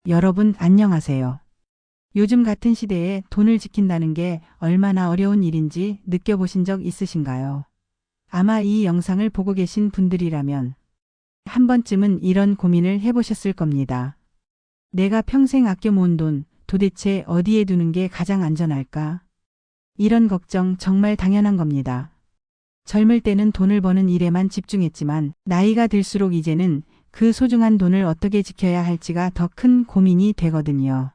여러분 안녕하세요. 요즘 같은 시대에 돈을 지킨다는 게 얼마나 어려운 일인지 느껴보신 적 있으신가요? 아마 이 영상을 보고 계신 분들이라면 한 번쯤은 이런 고민을 해보셨을 겁니다. 내가 평생 아껴 모은 돈 도대체 어디에 두는 게 가장 안전할까? 이런 걱정 정말 당연한 겁니다. 젊을 때는 돈을 버는 일에만 집중했지만 나이가 들수록 이제는 그 소중한 돈을 어떻게 지켜야 할지가 더 큰 고민이 되거든요.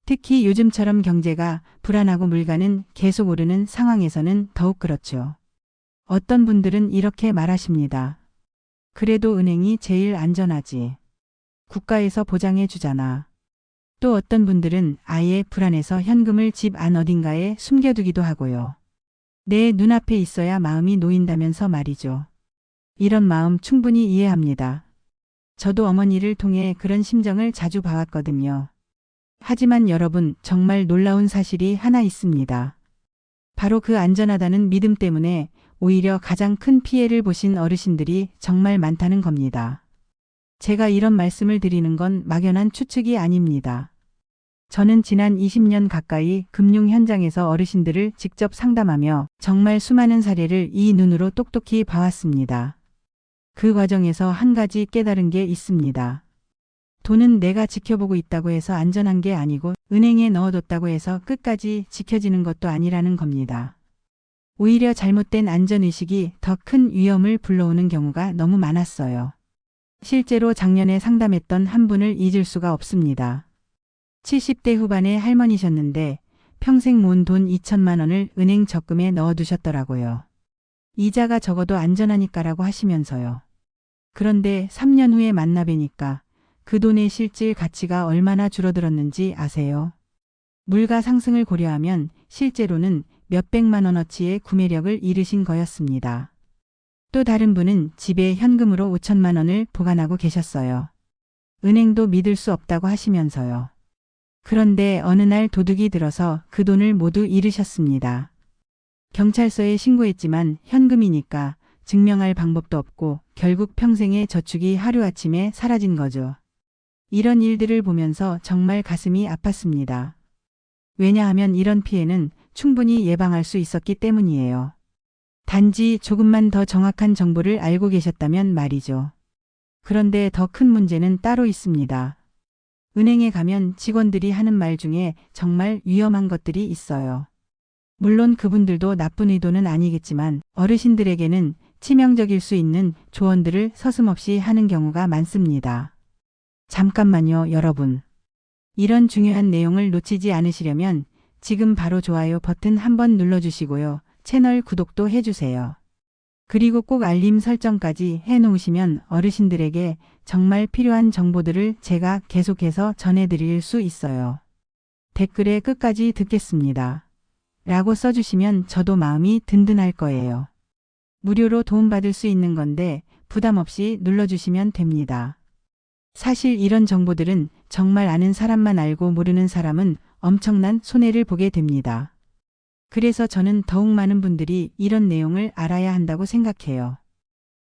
특히 요즘처럼 경제가 불안하고 물가는 계속 오르는 상황에서는 더욱 그렇죠. 어떤 분들은 이렇게 말하십니다. 그래도 은행이 제일 안전하지. 국가에서 보장해 주잖아. 또 어떤 분들은 아예 불안해서 현금을 집 안 어딘가에 숨겨두기도 하고요. 내 눈앞에 있어야 마음이 놓인다면서 말이죠. 이런 마음 충분히 이해합니다. 저도 어머니를 통해 그런 심정을 자주 봐왔거든요. 하지만 여러분, 정말 놀라운 사실이 하나 있습니다. 바로 그 안전하다는 믿음 때문에 오히려 가장 큰 피해를 보신 어르신들이 정말 많다는 겁니다. 제가 이런 말씀을 드리는 건 막연한 추측이 아닙니다. 저는 지난 20년 가까이 금융 현장에서 어르신들을 직접 상담하며 정말 수많은 사례를 이 눈으로 똑똑히 봐왔습니다. 그 과정에서 한 가지 깨달은 게 있습니다. 돈은 내가 지켜보고 있다고 해서 안전한 게 아니고 은행에 넣어뒀다고 해서 끝까지 지켜지는 것도 아니라는 겁니다. 오히려 잘못된 안전의식이 더 큰 위험을 불러오는 경우가 너무 많았어요. 실제로 작년에 상담했던 한 분을 잊을 수가 없습니다. 70대 후반의 할머니셨는데 평생 모은 돈 2천만 원을 은행 적금에 넣어두셨더라고요. 이자가 적어도 안전하니까라고 하시면서요. 그런데 3년 후에 만나 뵈니까 그 돈의 실질 가치가 얼마나 줄어들었는지 아세요? 물가 상승을 고려하면 실제로는 몇백만 원어치의 구매력을 잃으신 거였습니다. 또 다른 분은 집에 현금으로 5천만 원을 보관하고 계셨어요. 은행도 믿을 수 없다고 하시면서요. 그런데 어느 날 도둑이 들어서 그 돈을 모두 잃으셨습니다. 경찰서에 신고했지만 현금이니까 증명할 방법도 없고 결국 평생의 저축이 하루아침에 사라진 거죠. 이런 일들을 보면서 정말 가슴이 아팠습니다. 왜냐하면 이런 피해는 충분히 예방할 수 있었기 때문이에요. 단지 조금만 더 정확한 정보를 알고 계셨다면 말이죠. 그런데 더 큰 문제는 따로 있습니다. 은행에 가면 직원들이 하는 말 중에 정말 위험한 것들이 있어요. 물론 그분들도 나쁜 의도는 아니겠지만 어르신들에게는 치명적일 수 있는 조언들을 서슴없이 하는 경우가 많습니다. 잠깐만요, 여러분. 이런 중요한 내용을 놓치지 않으시려면 지금 바로 좋아요 버튼 한번 눌러주시고요. 채널 구독도 해주세요. 그리고 꼭 알림 설정까지 해놓으시면 어르신들에게 정말 필요한 정보들을 제가 계속해서 전해드릴 수 있어요. 댓글에 끝까지 듣겠습니다. 라고 써주시면 저도 마음이 든든할 거예요. 무료로 도움받을 수 있는 건데 부담 없이 눌러주시면 됩니다. 사실 이런 정보들은 정말 아는 사람만 알고 모르는 사람은 엄청난 손해를 보게 됩니다. 그래서 저는 더욱 많은 분들이 이런 내용을 알아야 한다고 생각해요.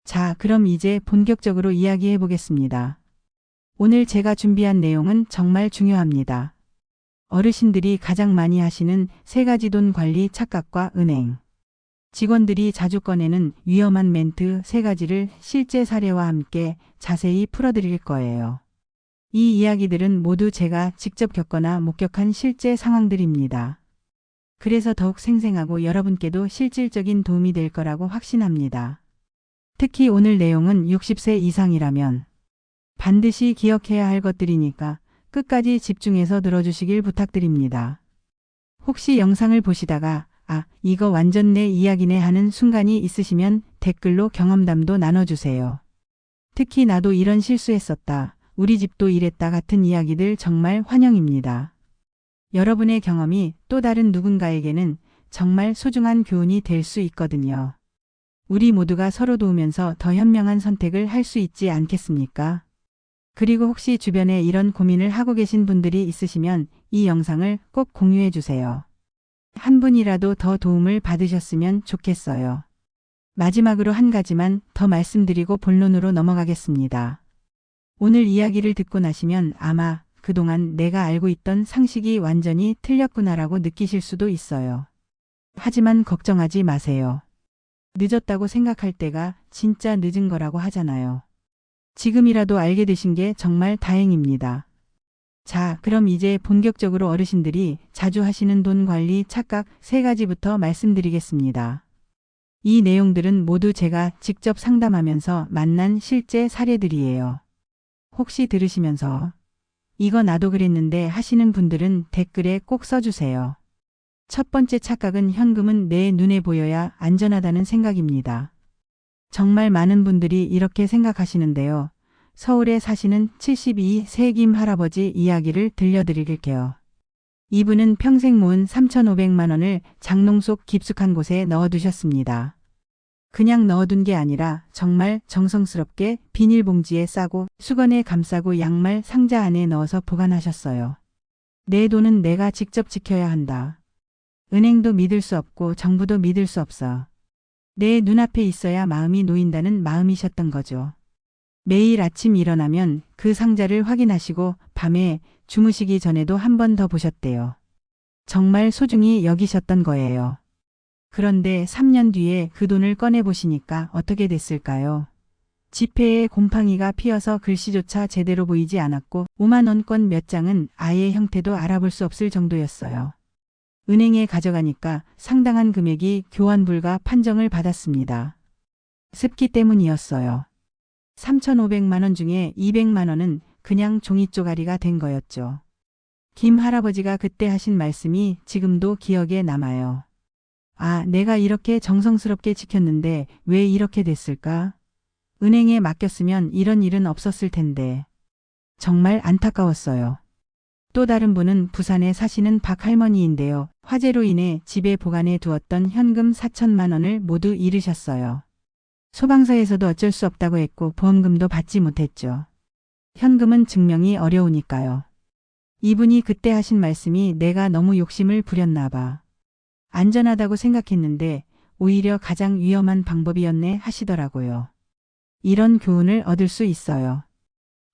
자, 그럼 이제 본격적으로 이야기해 보겠습니다. 오늘 제가 준비한 내용은 정말 중요합니다. 어르신들이 가장 많이 하시는 3가지 돈 관리 착각과 은행. 직원들이 자주 꺼내는 위험한 멘트 3가지를 실제 사례와 함께 자세히 풀어드릴 거예요. 이 이야기들은 모두 제가 직접 겪거나 목격한 실제 상황들입니다. 그래서 더욱 생생하고 여러분께도 실질적인 도움이 될 거라고 확신합니다. 특히 오늘 내용은 60세 이상이라면 반드시 기억해야 할 것들이니까 끝까지 집중해서 들어주시길 부탁드립니다. 혹시 영상을 보시다가 이거 완전 내 이야기네 하는 순간이 있으시면 댓글로 경험담도 나눠주세요. 특히 나도 이런 실수했었다, 우리 집도 이랬다 같은 이야기들 정말 환영입니다. 여러분의 경험이 또 다른 누군가에게는 정말 소중한 교훈이 될 수 있거든요. 우리 모두가 서로 도우면서 더 현명한 선택을 할 수 있지 않겠습니까? 그리고 혹시 주변에 이런 고민을 하고 계신 분들이 있으시면 이 영상을 꼭 공유해 주세요. 한 분이라도 더 도움을 받으셨으면 좋겠어요. 마지막으로 한 가지만 더 말씀드리고 본론으로 넘어가겠습니다. 오늘 이야기를 듣고 나시면 아마 그동안 내가 알고 있던 상식이 완전히 틀렸구나라고 느끼실 수도 있어요. 하지만 걱정하지 마세요. 늦었다고 생각할 때가 진짜 늦은 거라고 하잖아요. 지금이라도 알게 되신 게 정말 다행입니다. 자, 그럼 이제 본격적으로 어르신들이 자주 하시는 돈 관리 착각 3가지부터 말씀드리겠습니다. 이 내용들은 모두 제가 직접 상담하면서 만난 실제 사례들이에요. 혹시 들으시면서 이거 나도 그랬는데 하시는 분들은 댓글에 꼭 써주세요. 첫 번째 착각은 현금은 내 눈에 보여야 안전하다는 생각입니다. 정말 많은 분들이 이렇게 생각하시는데요. 서울에 사시는 72세 김 할아버지 이야기를 들려드릴게요. 이분은 평생 모은 3,500만 원을 장롱 속 깊숙한 곳에 넣어두셨습니다. 그냥 넣어둔 게 아니라 정말 정성스럽게 비닐봉지에 싸고 수건에 감싸고 양말 상자 안에 넣어서 보관하셨어요. 내 돈은 내가 직접 지켜야 한다. 은행도 믿을 수 없고 정부도 믿을 수 없어. 내 눈앞에 있어야 마음이 놓인다는 마음이셨던 거죠. 매일 아침 일어나면 그 상자를 확인하시고 밤에 주무시기 전에도 한 번 더 보셨대요. 정말 소중히 여기셨던 거예요. 그런데 3년 뒤에 그 돈을 꺼내보시니까 어떻게 됐을까요? 지폐에 곰팡이가 피어서 글씨조차 제대로 보이지 않았고 5만 원권 몇 장은 아예 형태도 알아볼 수 없을 정도였어요. 은행에 가져가니까 상당한 금액이 교환 불가 판정을 받았습니다. 습기 때문이었어요. 3,500만 원 중에 200만 원은 그냥 종이 쪼가리가 된 거였죠. 김 할아버지가 그때 하신 말씀이 지금도 기억에 남아요. 아, 내가 이렇게 정성스럽게 지켰는데 왜 이렇게 됐을까? 은행에 맡겼으면 이런 일은 없었을 텐데. 정말 안타까웠어요. 또 다른 분은 부산에 사시는 박 할머니인데요. 화재로 인해 집에 보관해 두었던 현금 4천만 원을 모두 잃으셨어요. 소방서에서도 어쩔 수 없다고 했고 보험금도 받지 못했죠. 현금은 증명이 어려우니까요. 이분이 그때 하신 말씀이 내가 너무 욕심을 부렸나 봐. 안전하다고 생각했는데 오히려 가장 위험한 방법이었네 하시더라고요. 이런 교훈을 얻을 수 있어요.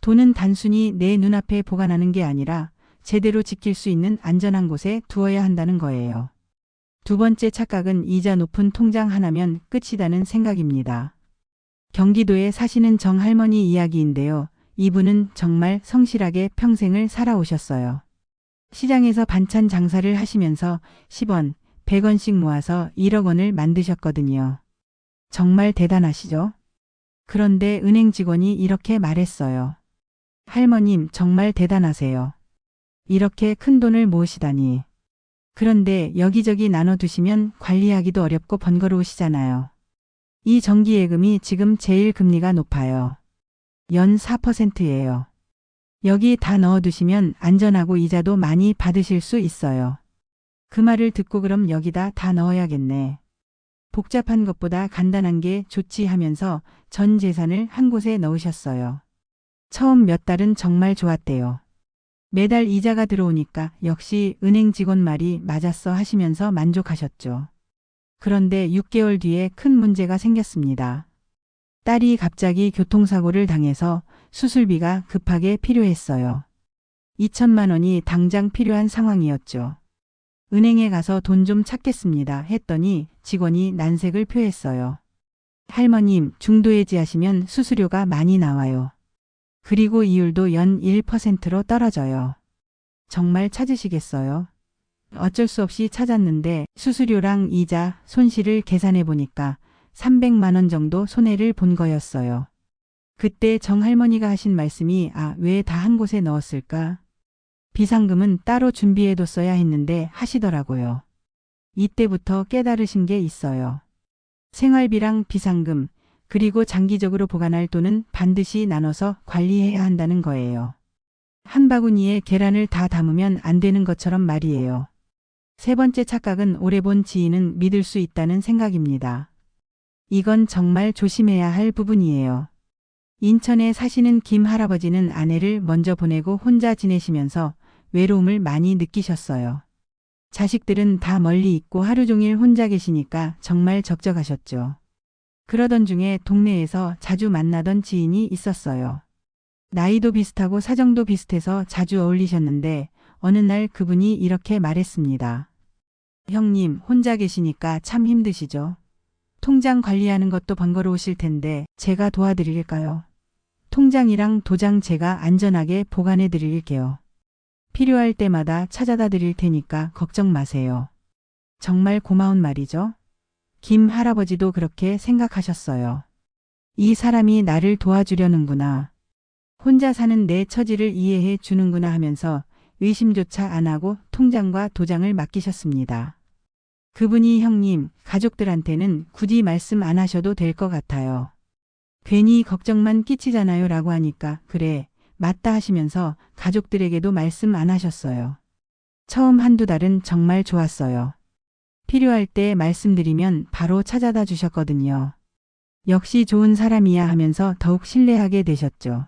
돈은 단순히 내 눈앞에 보관하는 게 아니라 제대로 지킬 수 있는 안전한 곳에 두어야 한다는 거예요. 두 번째 착각은 이자 높은 통장 하나면 끝이다는 생각입니다. 경기도에 사시는 정 할머니 이야기인데요. 이분은 정말 성실하게 평생을 살아오셨어요. 시장에서 반찬 장사를 하시면서 10원, 100원씩 모아서 1억 원을 만드셨거든요. 정말 대단하시죠? 그런데 은행 직원이 이렇게 말했어요. 할머님, 정말 대단하세요. 이렇게 큰 돈을 모으시다니. 그런데 여기저기 나눠두시면 관리하기도 어렵고 번거로우시잖아요. 이 정기예금이 지금 제일 금리가 높아요. 연 4%예요. 여기 다 넣어두시면 안전하고 이자도 많이 받으실 수 있어요. 그 말을 듣고 그럼 여기다 다 넣어야겠네. 복잡한 것보다 간단한 게 좋지 하면서 전 재산을 한 곳에 넣으셨어요. 처음 몇 달은 정말 좋았대요. 매달 이자가 들어오니까 역시 은행 직원 말이 맞았어 하시면서 만족하셨죠. 그런데 6개월 뒤에 큰 문제가 생겼습니다. 딸이 갑자기 교통사고를 당해서 수술비가 급하게 필요했어요. 2천만 원이 당장 필요한 상황이었죠. 은행에 가서 돈 좀 찾겠습니다 했더니 직원이 난색을 표했어요. 할머님, 중도해지하시면 수수료가 많이 나와요. 그리고 이율도 연 1%로 떨어져요. 정말 찾으시겠어요? 어쩔 수 없이 찾았는데 수수료랑 이자, 손실을 계산해 보니까 300만 원 정도 손해를 본 거였어요. 그때 정할머니가 하신 말씀이 왜 다 한 곳에 넣었을까? 비상금은 따로 준비해뒀어야 했는데 하시더라고요. 이때부터 깨달으신 게 있어요. 생활비랑 비상금, 그리고 장기적으로 보관할 돈은 반드시 나눠서 관리해야 한다는 거예요. 한 바구니에 계란을 다 담으면 안 되는 것처럼 말이에요. 세 번째 착각은 오래 본 지인은 믿을 수 있다는 생각입니다. 이건 정말 조심해야 할 부분이에요. 인천에 사시는 김 할아버지는 아내를 먼저 보내고 혼자 지내시면서 외로움을 많이 느끼셨어요. 자식들은 다 멀리 있고 하루 종일 혼자 계시니까 정말 적적하셨죠. 그러던 중에 동네에서 자주 만나던 지인이 있었어요. 나이도 비슷하고 사정도 비슷해서 자주 어울리셨는데 어느 날 그분이 이렇게 말했습니다. 형님, 혼자 계시니까 참 힘드시죠? 통장 관리하는 것도 번거로우실 텐데 제가 도와드릴까요? 통장이랑 도장 제가 안전하게 보관해 드릴게요. 필요할 때마다 찾아다 드릴 테니까 걱정 마세요. 정말 고마운 말이죠? 김 할아버지도 그렇게 생각하셨어요. 이 사람이 나를 도와주려는구나. 혼자 사는 내 처지를 이해해 주는구나 하면서 의심조차 안 하고 통장과 도장을 맡기셨습니다. 그분이 형님, 가족들한테는 굳이 말씀 안 하셔도 될 것 같아요. 괜히 걱정만 끼치잖아요 라고 하니까 그래, 맞다 하시면서 가족들에게도 말씀 안 하셨어요. 처음 한두 달은 정말 좋았어요. 필요할 때 말씀드리면 바로 찾아다 주셨거든요. 역시 좋은 사람이야 하면서 더욱 신뢰하게 되셨죠.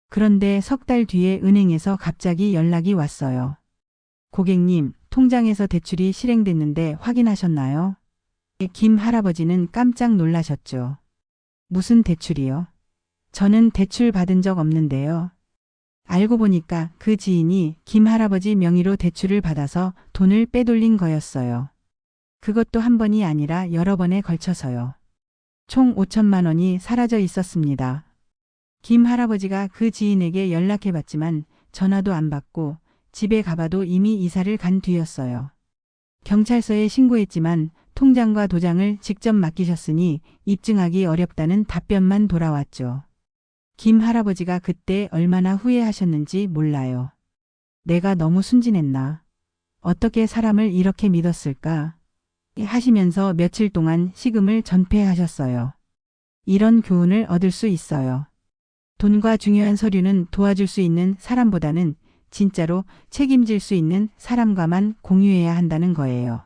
그런데 석 달 뒤에 은행에서 갑자기 연락이 왔어요. 고객님, 통장에서 대출이 실행됐는데 확인하셨나요? 김 할아버지는 깜짝 놀라셨죠. 무슨 대출이요? 저는 대출 받은 적 없는데요. 알고 보니까 그 지인이 김 할아버지 명의로 대출을 받아서 돈을 빼돌린 거였어요. 그것도 한 번이 아니라 여러 번에 걸쳐서요. 총 5천만 원이 사라져 있었습니다. 김 할아버지가 그 지인에게 연락해봤지만 전화도 안 받고 집에 가봐도 이미 이사를 간 뒤였어요. 경찰서에 신고했지만 통장과 도장을 직접 맡기셨으니 입증하기 어렵다는 답변만 돌아왔죠. 김 할아버지가 그때 얼마나 후회하셨는지 몰라요. 내가 너무 순진했나? 어떻게 사람을 이렇게 믿었을까? 하시면서 며칠 동안 식음을 전폐하셨어요. 이런 교훈을 얻을 수 있어요. 돈과 중요한 서류는 도와줄 수 있는 사람보다는 진짜로 책임질 수 있는 사람과만 공유해야 한다는 거예요.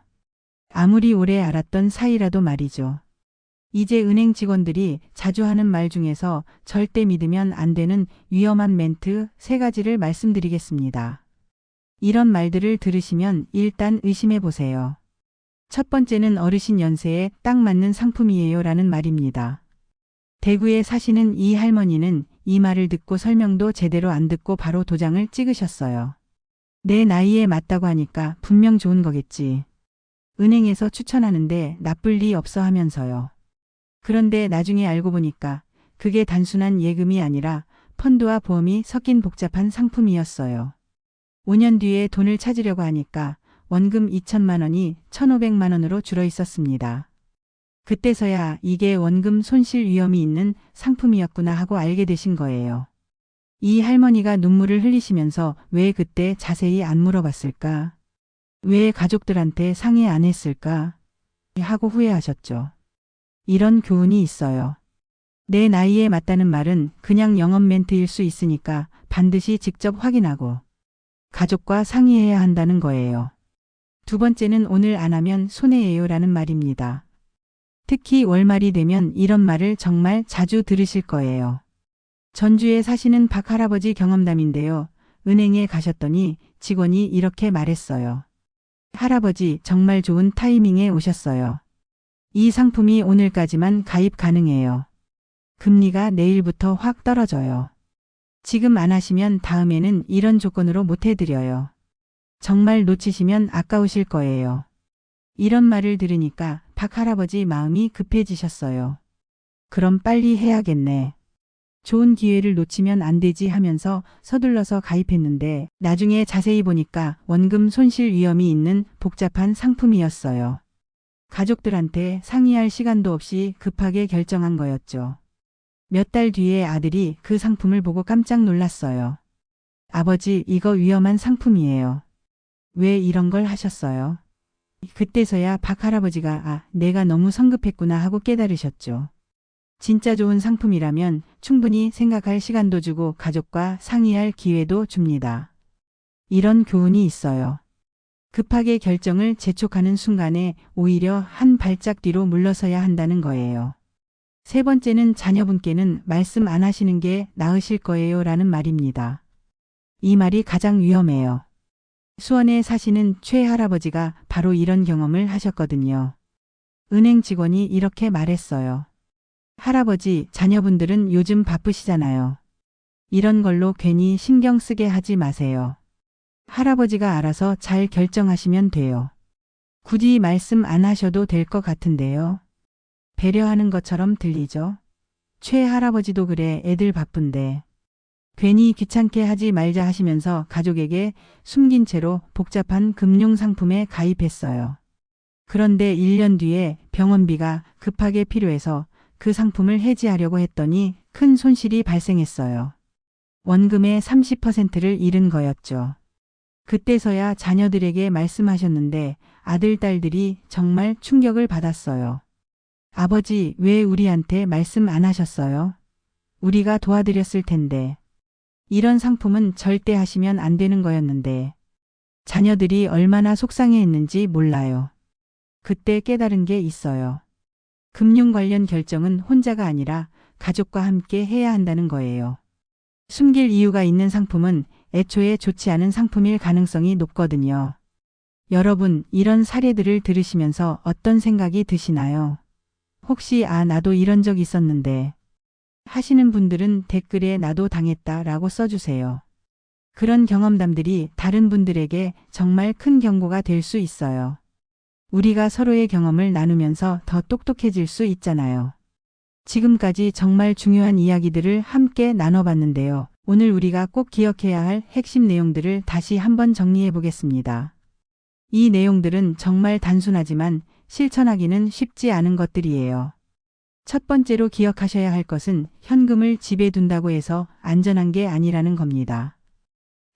아무리 오래 알았던 사이라도 말이죠. 이제 은행 직원들이 자주 하는 말 중에서 절대 믿으면 안 되는 위험한 멘트 3가지를 말씀드리겠습니다. 이런 말들을 들으시면 일단 의심해 보세요. 첫 번째는 어르신 연세에 딱 맞는 상품이에요 라는 말입니다. 대구에 사시는 이 할머니는 이 말을 듣고 설명도 제대로 안 듣고 바로 도장을 찍으셨어요. 내 나이에 맞다고 하니까 분명 좋은 거겠지. 은행에서 추천하는데 나쁠 리 없어 하면서요. 그런데 나중에 알고 보니까 그게 단순한 예금이 아니라 펀드와 보험이 섞인 복잡한 상품이었어요. 5년 뒤에 돈을 찾으려고 하니까 원금 2천만 원이 1,500만 원으로 줄어 있었습니다. 그때서야 이게 원금 손실 위험이 있는 상품이었구나 하고 알게 되신 거예요. 이 할머니가 눈물을 흘리시면서 왜 그때 자세히 안 물어봤을까? 왜 가족들한테 상의 안 했을까? 하고 후회하셨죠. 이런 교훈이 있어요. 내 나이에 맞다는 말은 그냥 영업 멘트일 수 있으니까 반드시 직접 확인하고 가족과 상의해야 한다는 거예요. 두 번째는 오늘 안 하면 손해예요 라는 말입니다. 특히 월말이 되면 이런 말을 정말 자주 들으실 거예요. 전주에 사시는 박 할아버지 경험담인데요. 은행에 가셨더니 직원이 이렇게 말했어요. 할아버지, 정말 좋은 타이밍에 오셨어요. 이 상품이 오늘까지만 가입 가능해요. 금리가 내일부터 확 떨어져요. 지금 안 하시면 다음에는 이런 조건으로 못 해드려요. 정말 놓치시면 아까우실 거예요. 이런 말을 들으니까 박 할아버지 마음이 급해지셨어요. 그럼 빨리 해야겠네. 좋은 기회를 놓치면 안 되지 하면서 서둘러서 가입했는데 나중에 자세히 보니까 원금 손실 위험이 있는 복잡한 상품이었어요. 가족들한테 상의할 시간도 없이 급하게 결정한 거였죠. 몇 달 뒤에 아들이 그 상품을 보고 깜짝 놀랐어요. 아버지, 이거 위험한 상품이에요. 왜 이런 걸 하셨어요? 그때서야 박 할아버지가 내가 너무 성급했구나 하고 깨달으셨죠. 진짜 좋은 상품이라면 충분히 생각할 시간도 주고 가족과 상의할 기회도 줍니다. 이런 교훈이 있어요. 급하게 결정을 재촉하는 순간에 오히려 한 발짝 뒤로 물러서야 한다는 거예요. 세 번째는 자녀분께는 말씀 안 하시는 게 나으실 거예요 라는 말입니다. 이 말이 가장 위험해요. 수원에 사시는 최 할아버지가 바로 이런 경험을 하셨거든요. 은행 직원이 이렇게 말했어요. 할아버지, 자녀분들은 요즘 바쁘시잖아요. 이런 걸로 괜히 신경 쓰게 하지 마세요. 할아버지가 알아서 잘 결정하시면 돼요. 굳이 말씀 안 하셔도 될 것 같은데요. 배려하는 것처럼 들리죠? 최 할아버지도 그래 애들 바쁜데. 괜히 귀찮게 하지 말자 하시면서 가족에게 숨긴 채로 복잡한 금융상품에 가입했어요. 그런데 1년 뒤에 병원비가 급하게 필요해서 그 상품을 해지하려고 했더니 큰 손실이 발생했어요. 원금의 30%를 잃은 거였죠. 그때서야 자녀들에게 말씀하셨는데 아들, 딸들이 정말 충격을 받았어요. 아버지, 왜 우리한테 말씀 안 하셨어요? 우리가 도와드렸을 텐데. 이런 상품은 절대 하시면 안 되는 거였는데. 자녀들이 얼마나 속상해 했는지 몰라요. 그때 깨달은 게 있어요. 금융 관련 결정은 혼자가 아니라 가족과 함께 해야 한다는 거예요. 숨길 이유가 있는 상품은 애초에 좋지 않은 상품일 가능성이 높거든요. 여러분, 이런 사례들을 들으시면서 어떤 생각이 드시나요? 혹시 나도 이런 적 있었는데 하시는 분들은 댓글에 나도 당했다라고 써주세요. 그런 경험담들이 다른 분들에게 정말 큰 경고가 될 수 있어요. 우리가 서로의 경험을 나누면서 더 똑똑해질 수 있잖아요. 지금까지 정말 중요한 이야기들을 함께 나눠봤는데요. 오늘 우리가 꼭 기억해야 할 핵심 내용들을 다시 한번 정리해 보겠습니다. 이 내용들은 정말 단순하지만 실천하기는 쉽지 않은 것들이에요. 첫 번째로 기억하셔야 할 것은 현금을 집에 둔다고 해서 안전한 게 아니라는 겁니다.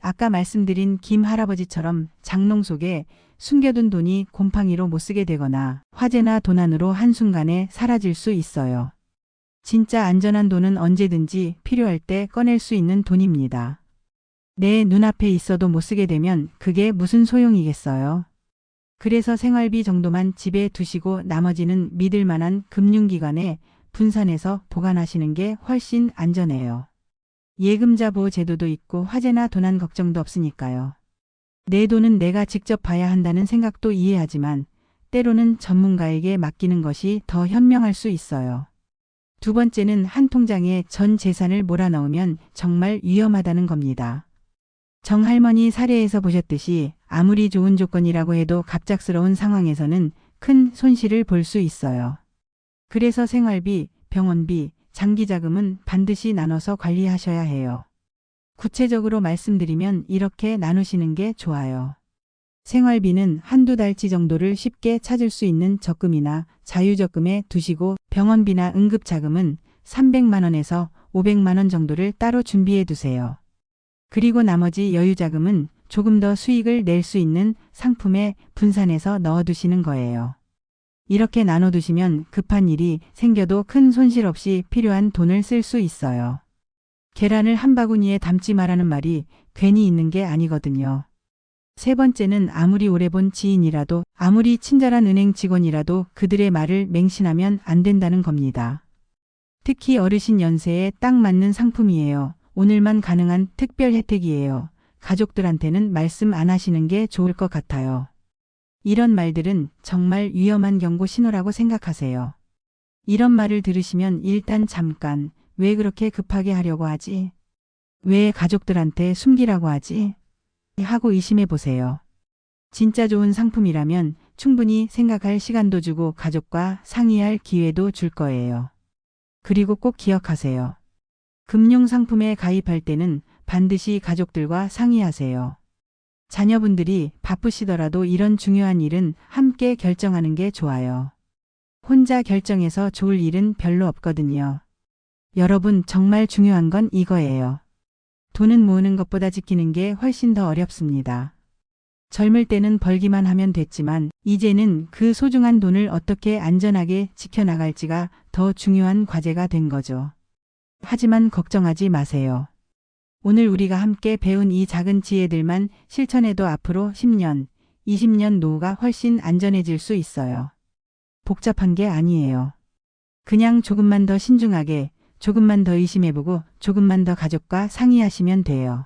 아까 말씀드린 김 할아버지처럼 장롱 속에 숨겨둔 돈이 곰팡이로 못 쓰게 되거나 화재나 도난으로 한순간에 사라질 수 있어요. 진짜 안전한 돈은 언제든지 필요할 때 꺼낼 수 있는 돈입니다. 내 눈앞에 있어도 못 쓰게 되면 그게 무슨 소용이겠어요? 그래서 생활비 정도만 집에 두시고 나머지는 믿을 만한 금융기관에 분산해서 보관하시는 게 훨씬 안전해요. 예금자 보호 제도도 있고 화재나 도난 걱정도 없으니까요. 내 돈은 내가 직접 봐야 한다는 생각도 이해하지만 때로는 전문가에게 맡기는 것이 더 현명할 수 있어요. 두 번째는 한 통장에 전 재산을 몰아넣으면 정말 위험하다는 겁니다. 정할머니 사례에서 보셨듯이 아무리 좋은 조건이라고 해도 갑작스러운 상황에서는 큰 손실을 볼 수 있어요. 그래서 생활비, 병원비, 장기자금은 반드시 나눠서 관리하셔야 해요. 구체적으로 말씀드리면 이렇게 나누시는 게 좋아요. 생활비는 한두 달치 정도를 쉽게 찾을 수 있는 적금이나 자유적금에 두시고 병원비나 응급자금은 300만 원에서 500만 원 정도를 따로 준비해 두세요. 그리고 나머지 여유자금은 조금 더 수익을 낼 수 있는 상품에 분산해서 넣어두시는 거예요. 이렇게 나눠두시면 급한 일이 생겨도 큰 손실 없이 필요한 돈을 쓸 수 있어요. 계란을 한 바구니에 담지 말라는 말이 괜히 있는 게 아니거든요. 세 번째는 아무리 오래 본 지인이라도 아무리 친절한 은행 직원이라도 그들의 말을 맹신하면 안 된다는 겁니다. 특히 어르신 연세에 딱 맞는 상품이에요. 오늘만 가능한 특별 혜택이에요. 가족들한테는 말씀 안 하시는 게 좋을 것 같아요. 이런 말들은 정말 위험한 경고 신호라고 생각하세요. 이런 말을 들으시면 일단 잠깐 왜 그렇게 급하게 하려고 하지? 왜 가족들한테 숨기라고 하지? 하고 의심해 보세요. 진짜 좋은 상품이라면 충분히 생각할 시간도 주고 가족과 상의할 기회도 줄 거예요. 그리고 꼭 기억하세요. 금융상품에 가입할 때는 반드시 가족들과 상의하세요. 자녀분들이 바쁘시더라도 이런 중요한 일은 함께 결정하는 게 좋아요. 혼자 결정해서 좋을 일은 별로 없거든요. 여러분, 정말 중요한 건 이거예요. 돈은 모으는 것보다 지키는 게 훨씬 더 어렵습니다. 젊을 때는 벌기만 하면 됐지만 이제는 그 소중한 돈을 어떻게 안전하게 지켜나갈지가 더 중요한 과제가 된 거죠. 하지만 걱정하지 마세요. 오늘 우리가 함께 배운 이 작은 지혜들만 실천해도 앞으로 10년, 20년 노후가 훨씬 안전해질 수 있어요. 복잡한 게 아니에요. 그냥 조금만 더 신중하게, 조금만 더 의심해보고 조금만 더 가족과 상의하시면 돼요.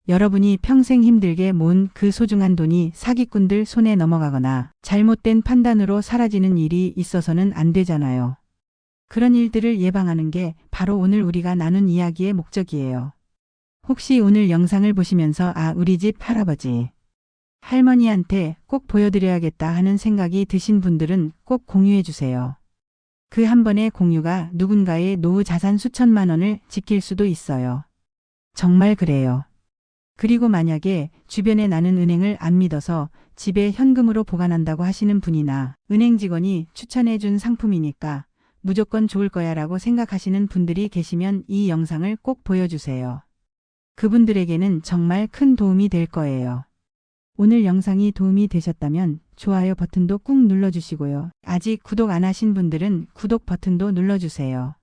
여러분이 평생 힘들게 모은 그 소중한 돈이 사기꾼들 손에 넘어가거나 잘못된 판단으로 사라지는 일이 있어서는 안 되잖아요. 그런 일들을 예방하는 게 바로 오늘 우리가 나눈 이야기의 목적이에요. 혹시 오늘 영상을 보시면서 우리 집 할아버지, 할머니한테 꼭 보여드려야겠다 하는 생각이 드신 분들은 꼭 공유해 주세요. 그 한 번의 공유가 누군가의 노후 자산 수천만 원을 지킬 수도 있어요. 정말 그래요. 그리고 만약에 주변에 나는 은행을 안 믿어서 집에 현금으로 보관한다고 하시는 분이나 은행 직원이 추천해 준 상품이니까 무조건 좋을 거야 라고 생각하시는 분들이 계시면 이 영상을 꼭 보여주세요. 그분들에게는 정말 큰 도움이 될 거예요. 오늘 영상이 도움이 되셨다면 좋아요 버튼도 꾹 눌러주시고요. 아직 구독 안 하신 분들은 구독 버튼도 눌러주세요.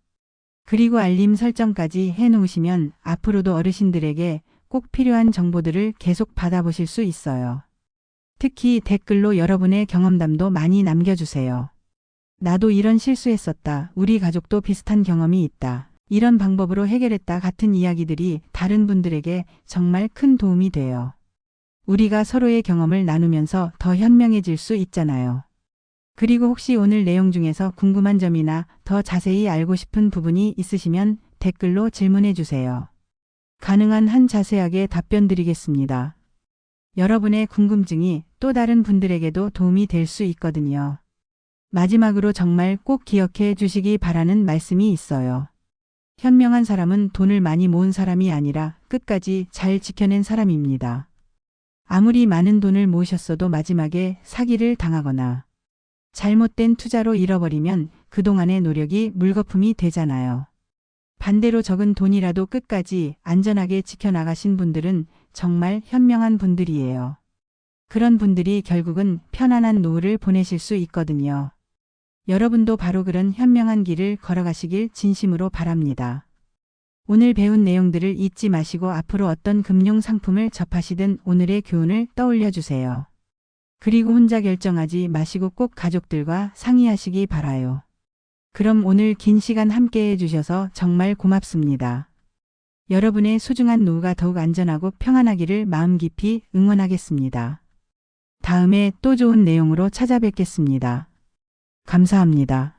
그리고 알림 설정까지 해놓으시면 앞으로도 어르신들에게 꼭 필요한 정보들을 계속 받아보실 수 있어요. 특히 댓글로 여러분의 경험담도 많이 남겨주세요. 나도 이런 실수했었다. 우리 가족도 비슷한 경험이 있다. 이런 방법으로 해결했다 같은 이야기들이 다른 분들에게 정말 큰 도움이 돼요. 우리가 서로의 경험을 나누면서 더 현명해질 수 있잖아요. 그리고 혹시 오늘 내용 중에서 궁금한 점이나 더 자세히 알고 싶은 부분이 있으시면 댓글로 질문해 주세요. 가능한 한 자세하게 답변 드리겠습니다. 여러분의 궁금증이 또 다른 분들에게도 도움이 될 수 있거든요. 마지막으로 정말 꼭 기억해 주시기 바라는 말씀이 있어요. 현명한 사람은 돈을 많이 모은 사람이 아니라 끝까지 잘 지켜낸 사람입니다. 아무리 많은 돈을 모으셨어도 마지막에 사기를 당하거나 잘못된 투자로 잃어버리면 그동안의 노력이 물거품이 되잖아요. 반대로 적은 돈이라도 끝까지 안전하게 지켜나가신 분들은 정말 현명한 분들이에요. 그런 분들이 결국은 편안한 노후를 보내실 수 있거든요. 여러분도 바로 그런 현명한 길을 걸어가시길 진심으로 바랍니다. 오늘 배운 내용들을 잊지 마시고 앞으로 어떤 금융 상품을 접하시든 오늘의 교훈을 떠올려 주세요. 그리고 혼자 결정하지 마시고 꼭 가족들과 상의하시기 바라요. 그럼 오늘 긴 시간 함께 해주셔서 정말 고맙습니다. 여러분의 소중한 노후가 더욱 안전하고 평안하기를 마음 깊이 응원하겠습니다. 다음에 또 좋은 내용으로 찾아뵙겠습니다. 감사합니다.